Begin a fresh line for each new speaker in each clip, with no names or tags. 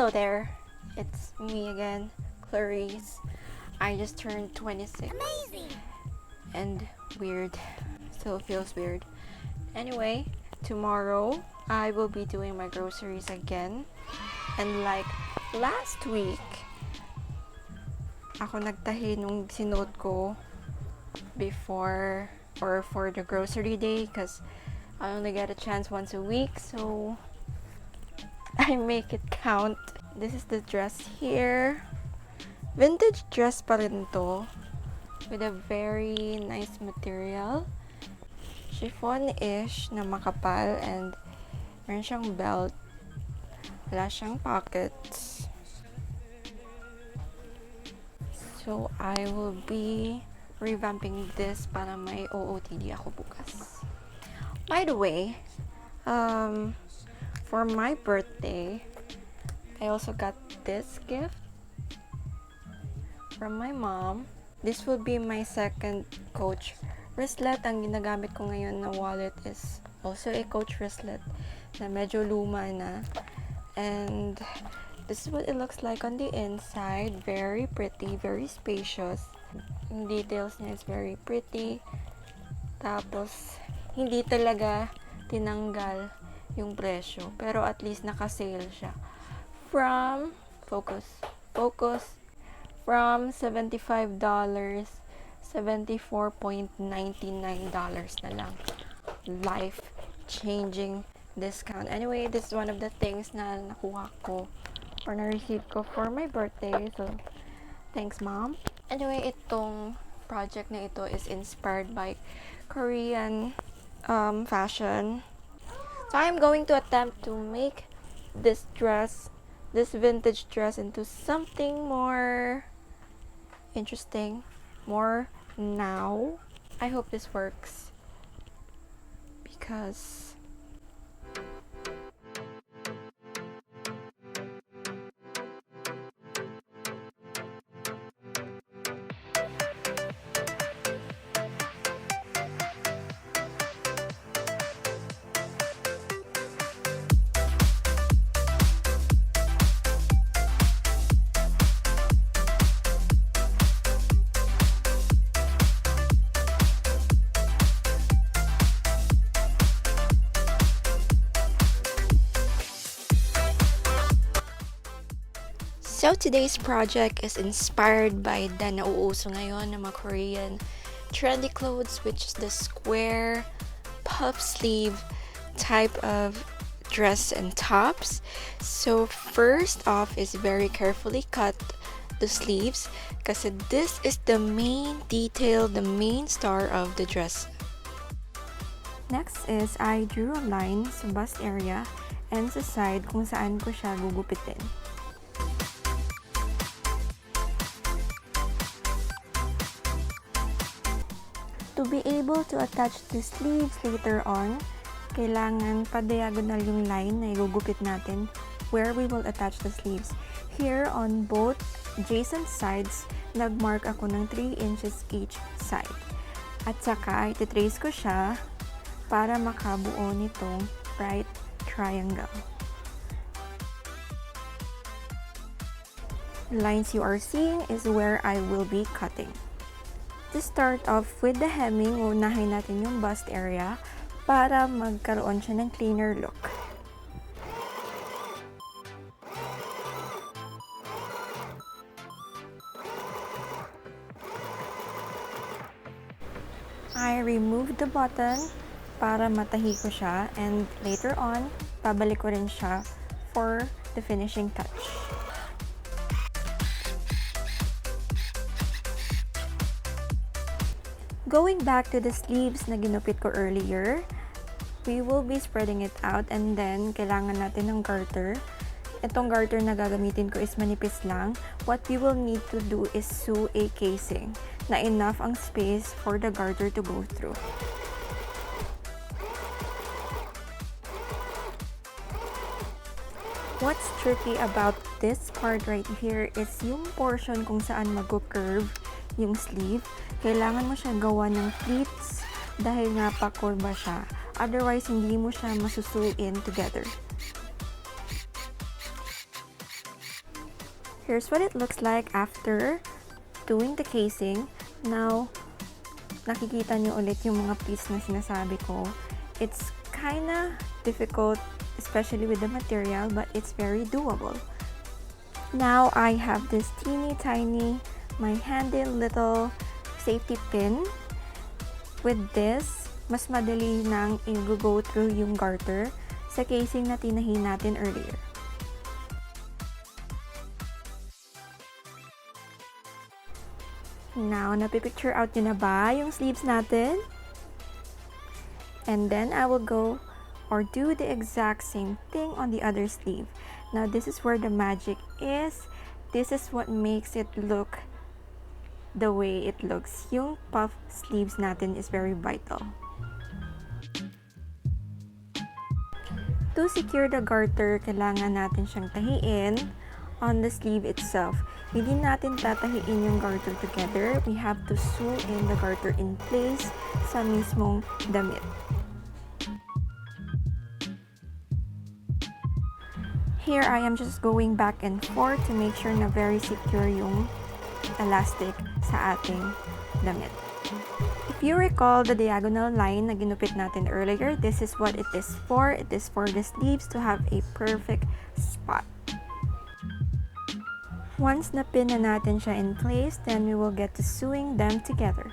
Hello there, it's me again, Clarise. I just turned 26.
Amazing!
And weird, still feels weird. Anyway, tomorrow I will be doing my groceries again. And like last week, ako nagtahi nung sinuot ko before or for the grocery day because I only get a chance once a week, so I make it count. This is the dress here. Vintage dress pa rin to with a very nice material. Chiffon-ish na makapal and meron siyang belt. Wala siyang pockets. So I will be revamping this para may OOTD ako bukas. By the way, for my birthday, I also got this gift from my mom. This will be my second Coach wristlet. Ang ginagamit ko ngayon na wallet is also a Coach wristlet na medyo luma na. And this is what it looks like on the inside. Very pretty, very spacious. Yung details niya is very pretty. Tapos, hindi talaga tinanggal yung presyo. Pero at least naka-sale siya. From from $75, $74.99 na lang. Life-changing discount. Anyway, this is one of the things na nakuha ko or na-receive ko for my birthday. So, thanks, Mom. Anyway, itong project na ito is inspired by Korean fashion. So, I'm going to attempt to make this vintage dress into something more interesting, more now. I hope this works because So, today's project is inspired by the nauuso ngayon ng mga Korean trendy clothes, which is the square puff sleeve type of dress and tops. So, first off is very carefully cut the sleeves kasi this is the main detail, the main star of the dress. Next is I drew a line sa bust area and sa side kung saan ko siya gugupitin. To be able to attach the sleeves later on, kailangan pa-diagonal yung line na igugupit natin where we will attach the sleeves. Here on both adjacent sides, nagmark ako ng 3 inches each side. At saka, ititrace ko siya para makabuo nitong right triangle. The lines you are seeing is where I will be cutting. To start off with the hemming, unahin natin yung bust area para magkaroon siya ng cleaner look. I removed the button para matahi ko siya and later on, pabalik ko rin siya for the finishing touch. Going back to the sleeves na ginupit ko earlier, we will be spreading it out and then kailangan natin ng garter. Itong garter na gagamitin ko is manipis lang. What we will need to do is sew a casing na enough ang space for the garter to go through. What's tricky about this part right here is yung portion kung saan mag-curve yung sleeve. Kailangan mo siya gawa ng pleats dahil nga pa-curva siya. Otherwise, hindi mo siya masusuin together. Here's what it looks like after doing the casing. Now, nakikita nyo ulit yung mga piece na sinasabi ko. It's kinda difficult, especially with the material, but it's very doable. Now, I have this teeny tiny, my handy little safety pin. With this, mas madali nang i-go through yung garter sa casing na tinahi natin earlier. Now, napipicture out nyo na ba yung sleeves natin? And then, I will go or do the exact same thing on the other sleeve. Now, this is where the magic is. This is what makes it look the way it looks. Yung puff sleeves natin is very vital. To secure the garter, kailangan natin siyang tahiin on the sleeve itself. Hindi natin tatahiin yung garter together. We have to sew in the garter in place sa mismong damit. Here, I am just going back and forth to make sure na very secure yung elastic sa ating damit. If you recall the diagonal line na ginupit natin earlier, this is what it is for. It is for the sleeves to have a perfect spot. Once na-pin na natin siya in place, then we will get to sewing them together.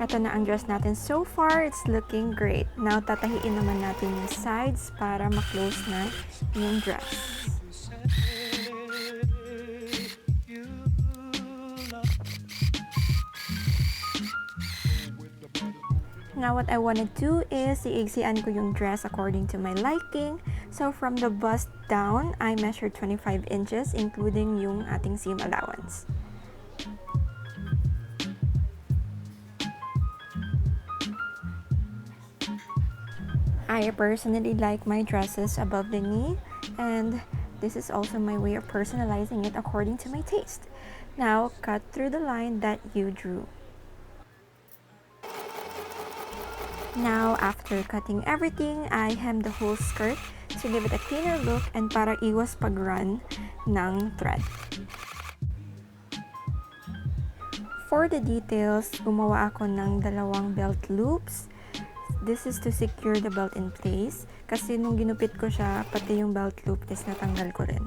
Ito na ang dress natin so far. It's looking great. Now, tatahiin naman natin yung sides para ma-close na yung dress. Now, what I want to do is iigsian ko yung dress according to my liking. So, from the bust down, I measured 25 inches, including yung ating seam allowance. I personally like my dresses above the knee, and this is also my way of personalizing it according to my taste. Now, cut through the line that you drew. Now, after cutting everything, I hem the whole skirt to give it a cleaner look and para iwas pag-run ng thread. For the details, gumawa ako ng dalawang belt loops. This is to secure the belt in place. Kasi nung ginupit ko siya, pati yung belt loop is natanggal ko rin.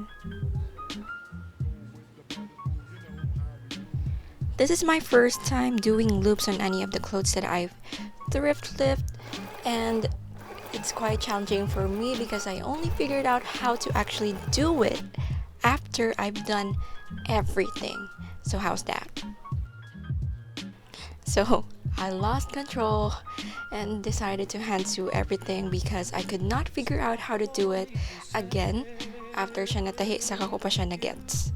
This is my first time doing loops on any of the clothes that I've thrift flipped, and it's quite challenging for me because I only figured out how to actually do it after I've done everything. So how's that? So I lost control and decided to hand sew everything because I could not figure out how to do it again. After siya natahi, saka ko pa siya na-gets.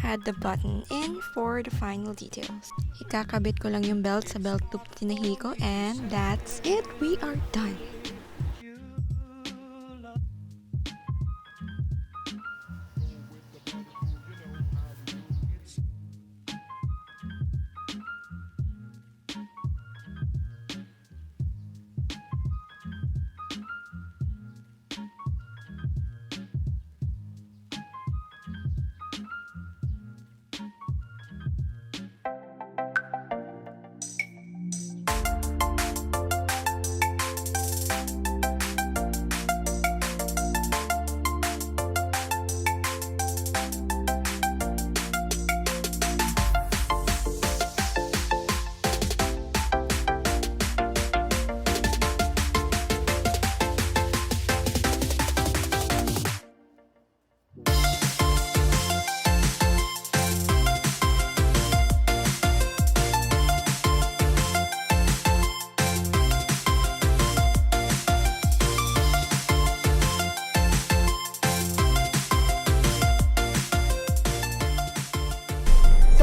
Add the button in for the final details. Ikakabit ko lang yung belt sa belt loop tinahi ko, and that's it. We are done.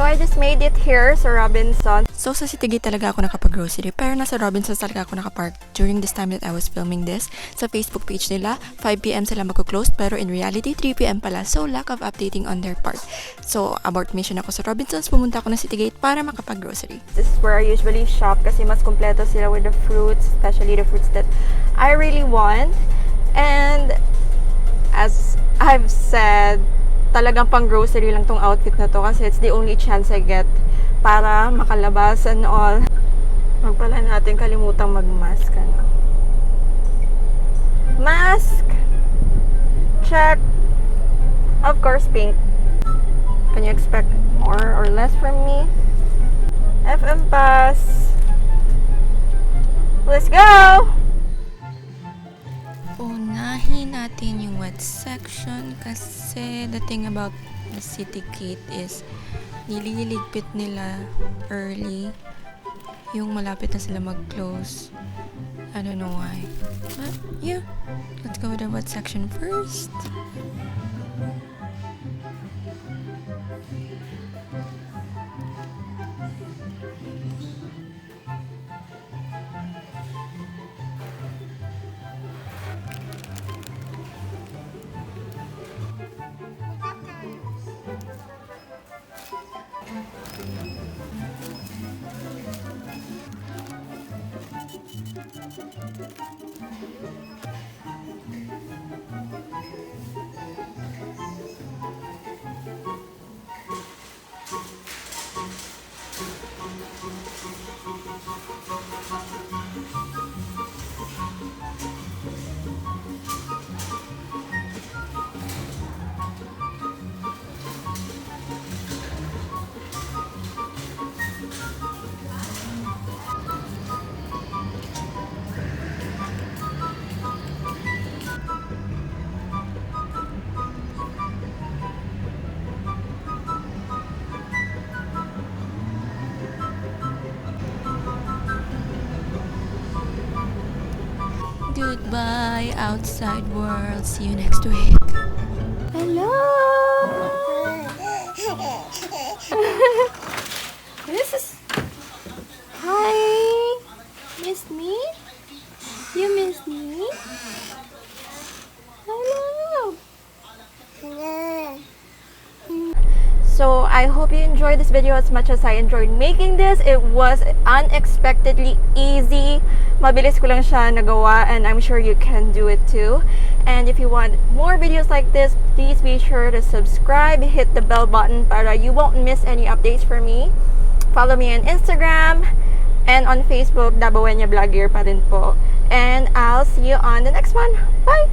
So I just made it here sa Robinson. So sa City Gate talaga ako nakapag-grocery, pero nasa Robinson talaga ako nakapark during this time that I was filming this. Sa Facebook page nila, 5 p.m. sila magko-close, pero in reality, 3 p.m. pala. So lack of updating on their part. So abort mission ako sa Robinsons, pumunta ako ng City Gate para makapag-grocery. This is where I usually shop kasi mas kompleto sila with the fruits, especially the fruits that I really want. And as I've said, talagang pang grocery lang tong outfit na to kasi it's the only chance I get para makalabas and all. Wag pala natin kalimutang mag-mask. Ano? Mask! Check! Of course, pink. Can you expect more or less from me? FM pass! Let's go! Unahin natin yung wet section kasi the thing about the City Gate is nililigpit nila early yung malapit na sila mag-close. I don't know why. But yeah, let's go with the wet section first. Goodbye, outside world. See you next week. Hello! This is... Hi! Miss me? You miss me? Hello! So, I hope you enjoyed this video as much as I enjoyed making this. It was unexpectedly easy. Mabilis ko lang siya nagawa and I'm sure you can do it too. And if you want more videos like this, please be sure to subscribe, hit the bell button para you won't miss any updates from me. Follow me on Instagram and on Facebook, Dabawenya Vlogger pa rin po. And I'll see you on the next one. Bye!